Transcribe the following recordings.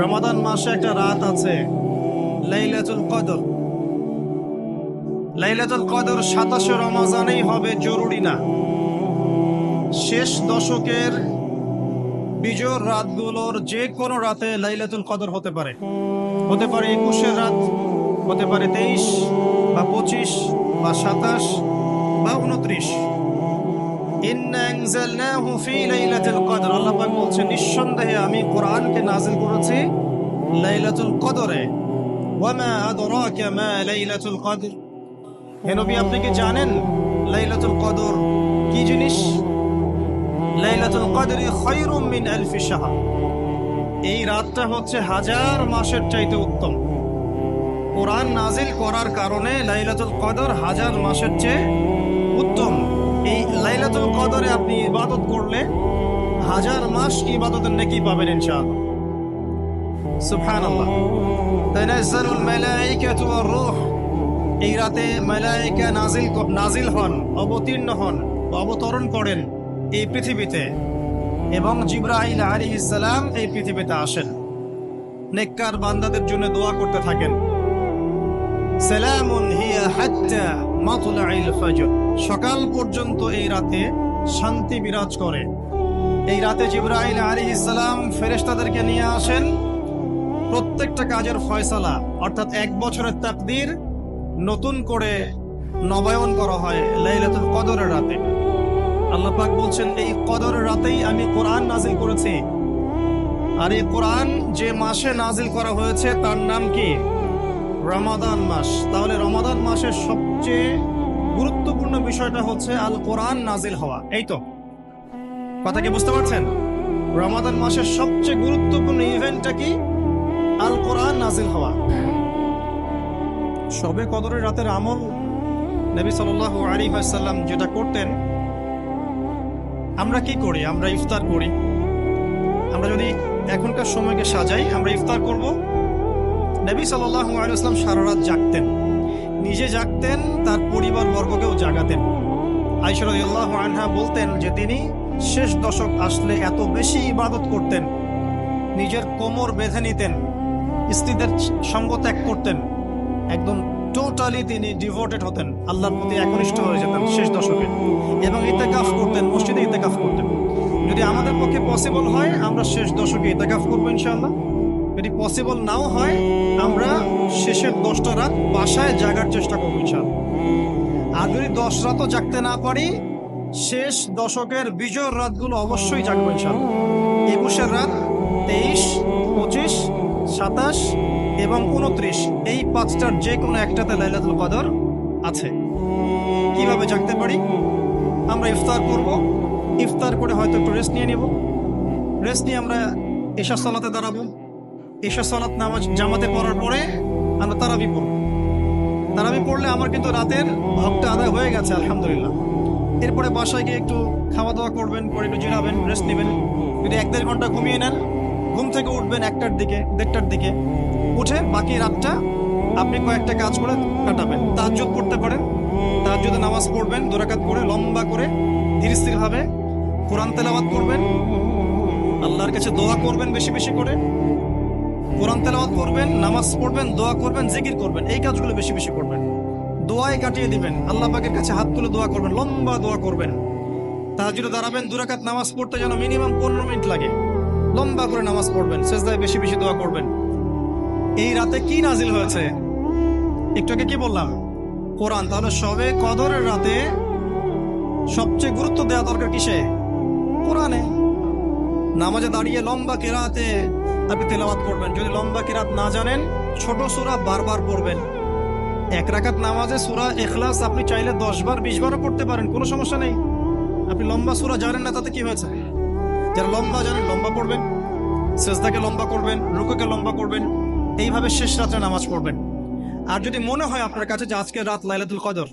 রমাদান মাসে একটা রাত আছে লাইলাতুল কদর। লাইলাতুল কদর 27 রমজানেই হবে জরুরি না। শেষ দশকের বিজোড় রাতগুলোর যে কোনো রাতে লাইলাতুল কদর হতে পারে। হতে পারে 21-এর রাত, হতে পারে 23 বা 25 বা 27 বা 29। ইন্না আনজালনাহু ফি লাইলাতুল কদর, আল্লাহ পাক বলছেন নিঃসন্দেহে আমি কোরআনকে নাযিল করেছি লাইলাতুল কদরে। ওয়া মা আদরাকা মা লাইলাতুল কদর, হে নবী আপনি কি জানেন লাইলাতুল কদর কি জিনিস? লাইলাতুল কদরি খায়রুম মিন আলফি শাহর, এই রাতটা হচ্ছে হাজার মাসের চাইতে উত্তম। কোরআন নাজিল করার কারণে লাইলাতুল কদর হাজার মাসের চেয়ে উত্তম। এই লাইলাতুল কদরে আপনি ইবাদত করলে হাজার মাস ইবাদতের নেকি পাবেন ইনশাআল্লাহ। সুবহানাল্লাহ। তানাজ্জালুল মালায়েকাতু ওয়ার রূহ, এই রাতে মালায়েকা নাজিল হন, অবতীর্ণ হন, অবতরণ করেন এই পৃথিবীতে, এবং জিবরাইল আলাইহিস সালাম এই পৃথিবীতে আসেন, নেককার বান্দাদের জন্য দোয়া করতে থাকেন। সালামুন হিয়া হাত্তা মাতলাইল ফজর, সকাল পর্যন্ত এই রাতে শান্তি বিরাজ করে। এই রাতে জিবরাইল আলাইহিস সালাম ফেরেশতাদেরকে নিয়ে আসেন, প্রত্যেকটা কাজের ফয়সালা অর্থাৎ এক বছরের তাকদীর নতুন করে নবায়ন করা হয় লাইলাতুল কদরের রাতে। আল্লাহ পাক বলছেন এই কদরের রাতেই আমি কোরআন নাজিল করেছি। আর এই কোরআন যে মাসে নাজিল করা হয়েছে তার নাম কি? রমাদান মাস। তাহলে রমাদান মাসের সবচেয়ে গুরুত্বপূর্ণ বিষয়টা হচ্ছে আল কোরআন নাজিল হওয়া। এই তো কথা কি বুঝতে পারছেন? রমাদান মাসের সবচেয়ে গুরুত্বপূর্ণ ইভেন্টটা কি? আল কোরআন নাজিল হওয়া। শবে কদরের রাতের আমল নবী সাল্লাল্লাহু আলাইহি ওয়াসাল্লাম যেটা করতেন, আমরা কি করি? আমরা ইফতার করি। আমরা যদি এখনকার সময়কে সাজাই, আমরা ইফতার করব। নবী সাল্লাল্লাহু আলাইহি ওয়াসাল্লাম সারা রাত জাগতেন, নিজে জাগতেন, তার পরিবার বর্গকেও জাগাতেন। আয়েশা রাদিয়াল্লাহু আনহা বলতেন যে তিনি শেষ দশক আসলে এত বেশি ইবাদত করতেন, নিজের কোমর বেঁধে নিতেন, স্ত্রীদের সঙ্গ ত্যাগ করতেন, একদম টোটালি তিনি ডিভোটেড হতেন, আল্লাহর প্রতি একনিষ্ঠ হয়ে যেতেন শেষ দশকে, এবং ইতেকাফ করতেন, মসজিদে ইতেকাফ করতেন। যদি আমাদের পক্ষে পসিবল হয় আমরা শেষ দশকে ইতেকাফ করবো ইনশাআল্লাহ। যদি পসিবল নাও হয় আমরা শেষের 10টা রাত বাসায় জাগার চেষ্টা করবো ইনশাআল্লাহ। আর যদি 10 রাতও জাগতে না পারি, শেষ দশকের বিজয়ের রাতগুলো অবশ্যই জাগবো ইনশাআল্লাহ। 21-এর রাত, 23, 25, 27 এবং 29, এই 5টার যে কোনো একটাতে লাইলাতুল কদর আছে। কিভাবে জাগতে পারি? আমরা ইফতার করব, ইফতার করে হয়তো একটু রেস্ট নিয়ে নিব, রেস্ট নিয়ে আমরা এশা সালাতে দাঁড়াবো, এশা সালাত নামাজ জামাতে পড়ার পরে আমরা তারাবি পড়ব। তারাবি পড়লে আমার কিন্তু রাতের হকটা আদায় হয়ে গেছে আলহামদুলিল্লাহ। এরপরে বাসায় গিয়ে একটু খাওয়া দাওয়া করবেন, পরে একটু জিরাবেন, রেস্ট নেবেন। যদি 1-1.5 ঘন্টা ঘুমিয়ে নেন, ঘুম থেকে উঠবেন 1টার দিকে, 1:30টার দিকে, উঠে বাকি রাতটা আপনি কয়েকটা কাজ করে কাটাবেন। তাহাজ্জুদ পড়তে পারেন, তাহাজ্জুদে নামাজ পড়বেন 2 রাকাত করে, লম্বা করে ধীর স্থির ভাবে কোরআন তেলাওয়াত করবেন, আল্লাহর কাছে দোয়া করবেন বেশি বেশি করে, কোরআন তেলাওয়াত করবেন, নামাজ পড়বেন, দোয়া করবেন, জিকির করবেন, এই কাজগুলো বেশি বেশি করবেন। দোয়ায় কাটিয়ে দিবেন, আল্লাহ পাকের কাছে হাত তুলে দোয়া করবেন, লম্বা দোয়া করবেন। তাহাজ্জুদে দাঁড়াবেন, 2 রাকাত নামাজ পড়তে যেন মিনিমাম 15 মিনিট লাগে, লম্বা করে নামাজ পড়বেন, সেজদায় বেশি বেশি দোয়া করবেন। এই রাতে কি নাজিল হয়েছে? একটু আগে কি বললাম? কোরআন। তাহলে শবে কদরের রাতে সবচেয়ে গুরুত্ব দেওয়া দরকার কিসে? কোরআনে। নামাজে দাঁড়িয়ে লম্বা কিরাতে আপনি তেলাওয়াত করবেন। যদি লম্বা কিরাত না জানেন, ছোট সূরা বারবার পড়বেন। 1 রাকাত নামাজে সূরা ইখলাস আপনি চাইলে 10 বার 20 বারও পড়তে পারেন, কোনো সমস্যা নেই। আপনি লম্বা সূরা জানেন না, তাতে কি হয়েছে? যারা লম্বা জানেন লম্বা পড়বেন, সেজদাকে লম্বা করবেন, রুকুকে লম্বা করবেন, এইভাবে শেষ রাতে নামাজ পড়বেন। আর যদি মনে হয় আপনার কাছে যে আজকের রাত লাইলাতুল কদর,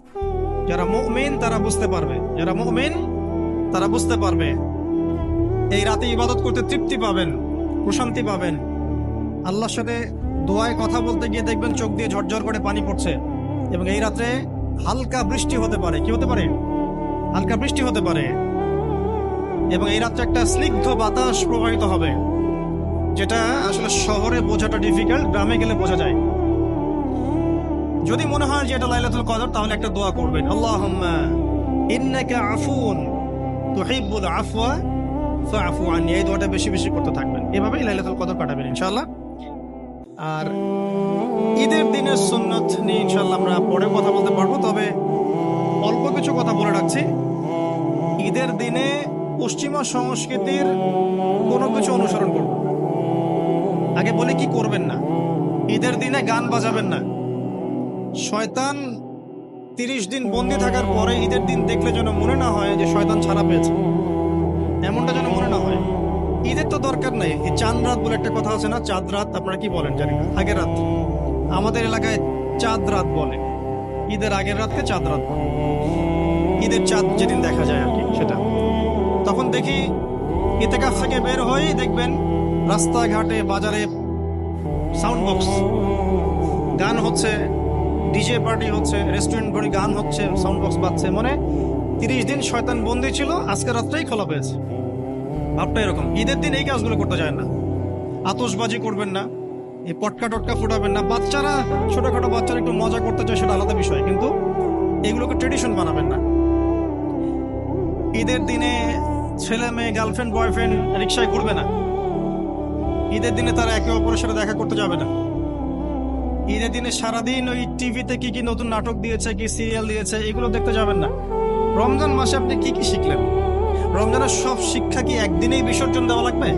যারা মুমিন তারা বুঝতে পারবে, যারা মুমিন তারা বুঝতে পারবে এই রাতে ইবাদত করতে তৃপ্তি পাবেন, প্রশান্তি পাবেন। আল্লাহর সাথে দোয়ায় কথা বলতে গিয়ে দেখবেন চোখ দিয়ে ঝরঝর করে পানি পড়ছে, এবং এই রাতে হালকা বৃষ্টি হতে পারে। কি হতে পারে? হালকা বৃষ্টি হতে পারে, এবং এই রাত্রে একটা স্নিগ্ধ বাতাস প্রবাহিত হবে। যেটা আসলে শহরে বোঝাটা ডিফিকাল্ট, গ্রামে গেলে বোঝা যায়। যদি মনে হয় যে এটা লাইলাতুল কদর, তাহলে একটা দোয়া করবেন, আল্লাহুম্মা ইন্নাকা আফুন তুহিব্বুল আফওয়া ফাআফু আননি। এই দোয়াটা বেশি বেশি করতে থাকবেন, এভাবেই লাইলাতুল কদর কাটাবেন ইনশাআল্লাহ। আর ঈদের দিনের সুন্নত নিয়ে ইনশাআল্লাহ আমরা পরে কথা বলতে পারবো, তবে অল্প কিছু কথা বলে রাখছি। ঈদের দিনে পশ্চিমা সংস্কৃতির কোনো কিছু অনুসরণ করবেন না। আগে বলে কি করবেন না, ঈদের দিনে গান বাজাবেন না। শয়তান 30 দিন বন্দি থাকার পরে ঈদের দিন দেখলে যেন মনে না হয় যে শয়তান ছাড়া পেয়েছে, এমনটা যেন মনে না হয়। ঈদের তো দরকার নেই, এই চাঁদ রাত বলে একটা কথা আছে না, চাঁদ রাত আপনারা কি বলেন জানি না, আগের রাত। আমাদের এলাকায় চাঁদ রাত বলে, ঈদের আগের রাতকে চাঁদ রাত বলে। ঈদের চাঁদ যেদিন দেখা যায় আর কি, সেটা। তখন দেখি ইতিকাফ থেকে বের হয়ে দেখবেন রাস্তাঘাটে বাজারে সাউন্ড বক্স, গান হচ্ছে, ডিজে পার্টি হচ্ছে, রেস্টুরেন্ট ঘরে গান হচ্ছে, সাউন্ড বক্স বাজছে। মানে 30 দিন শয়তান বন্দি ছিল, আজকে রাত্রেই খোলা পেয়েছে। ভাবটা এরকম। ঈদের দিন এই কাজগুলো করতে যায় না। আতশবাজি করবেন না, এই পটকা টটকা ফুটাবেন না। বাচ্চারা, ছোটখাটো বাচ্চারা একটু মজা করতে চায়, সেটা আলাদা বিষয়, কিন্তু এগুলোকে ট্রেডিশন বানাবেন না। ঈদের দিনে ছেলে মেয়ে, গার্লফ্রেন্ড বয়ফ্রেন্ড রিক্সায় ঘুরবে না। ঈদের দিনে তারা একে অপরের সাথে দেখা করতে যাবে না। ঈদের দিনে সারাদিন ওই টিভিতে কি কি নতুন নাটক দিয়েছে, কি সিরিয়াল দিয়েছে, এগুলো দেখতে যাবেন না। রমজান মাসে আপনি কি কি শিখলেন? রমজানের সব শিক্ষা কি একদিনেই বিসর্জন দেওয়া লাগবে?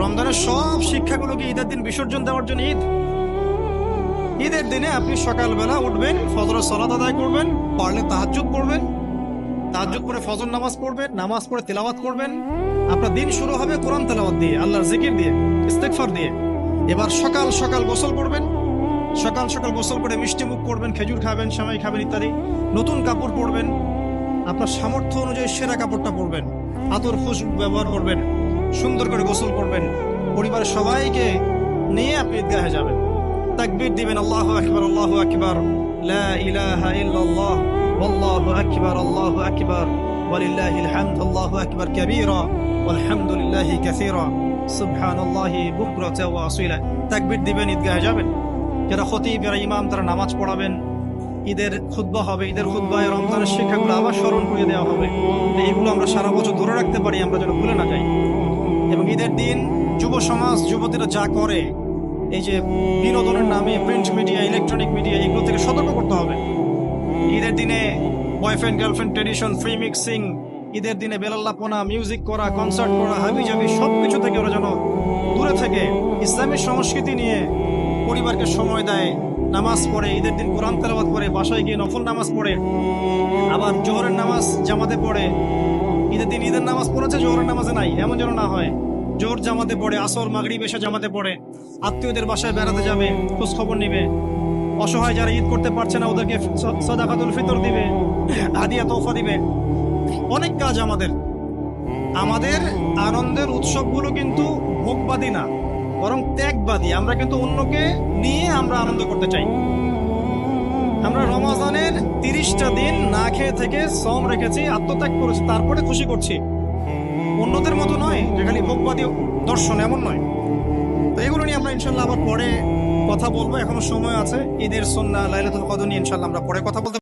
রমজানের সব শিক্ষাগুলো কি ঈদের দিন বিসর্জন দেওয়ার জন্য ঈদ? ঈদের দিনে আপনি সকালবেলা উঠবেন, ফজরের সালাত আদায় করবেন, পারলে তাহাজ্জুদ পড়বেন, তাহাজ্জুদ পড়ে ফজর নামাজ পড়বেন, নামাজ পড়ে তিলাওয়াত করবেন। আপনার দিন শুরু হবে কোরআন তেলাওয়াত দিয়ে, আল্লাহর জিকির দিয়ে, ইস্তেগফার দিয়ে। এবার সকাল সকাল গোসল করবেন, সকাল সকাল গোসল করে মিষ্টি মুখ করবেন, খেজুর খাবেন, সেমাই খাবেন ইত্যাদি। নতুন কাপড় পরবেন, আপনার সামর্থ্য অনুযায়ী সেরা কাপড়টা পরবেন, আতর খুশবু ব্যবহার করবেন, সুন্দর করে গোসল করবেন। পরিবারের সবাইকে নিয়ে আপনি ঈদগাহে যাবেন, তাকবীর দিবেন, আল্লাহু আকবার, আল্লাহু আকবার, লা ইলাহা ইল্লাল্লাহ, আল্লাহু আকবার, আল্লাহু আকবার, ওয়ালিল্লাহিল হামদ, আল্লাহু আকবার কাবীরা, ওয়ালহামদুলিল্লাহি কাসীরা, সুবহানাল্লাহি বুকরাতা ওয়া আসীলা। তাকবীর দিবেন, ঈদগাহে যাবেন। যারা খতিব, যারা ইমাম, তারা নামাজ পড়াবেন, ঈদের খুতবা হবে, ঈদের খুতবায় রমজানের শিক্ষাগুলো আবার স্মরণ করে দেওয়া হবে। এইগুলো আমরা সারা বছর ধরে রাখতে পারি, আমরা যেন ভুলে না যাই। এবং ঈদের দিন যুব সমাজ, যুবতীরা যা করে, এই যে বিনোদনের নামে প্রিন্ট মিডিয়া, ইলেকট্রনিক মিডিয়া, এগুলো থেকে সতর্ক করতে হবে। ঈদের দিনে boyfriend girlfriend tradition, free mixing, ঈদের দিনে বেলাল্লাপনা, মিউজিক করা, কনসার্ট করা, হাবিজাবি, সবকিছু থেকে ওরা যেন দূরে থেকে ইসলামী সংস্কৃতি নিয়ে পরিবারকে সময় দেয়, নামাজ পড়ে, ঈদের দিন কোরআন তেলাওয়াত করে, বাসায় গিয়ে নফল নামাজ পড়ে, আবার জোহরের নামাজ জামাতে পড়ে। ঈদের দিন ঈদের নামাজ পড়েছে, জোহরের নামাজে নাই, এমন যেন না হয়। জোহর জামাতে পড়ে, আসর মাগরিব এশা জামাতে পড়ে, আত্মীয়দের বাসায় বেড়াতে যাবে, খোঁজ খবর নিবে। অসহায় যারা ঈদ করতে পারছে না, ওদেরকে সাদাকাতুল ফিতর দিবে, হাদিয়া তোফা দিবে। অনেক কাজ আমাদের। আমাদের আনন্দের উৎসবগুলো কিন্তু ভোগবাদী না, বরং ত্যাগবাদী। আমরা কিন্তু অন্যকে নিয়ে আমরা আনন্দ করতে চাই। আমরা রমজানের 30টা দিন না খেয়ে থেকে শ্রম রেখেছি, আত্মত্যাগ করেছি, তারপরে খুশি করছি। অন্যদের মতো নয় যে খালি ভোগবাদী দর্শন, এমন নয়। তো এগুলো নিয়ে আমরা ইনশাল্লাহ আবার পরে কথা বলবো, এখনো সময় আছে। ঈদের সুন্নাহ, লাইলাতুল কদর নিয়ে ইনশাল্লাহ আমরা পরে কথা বলতে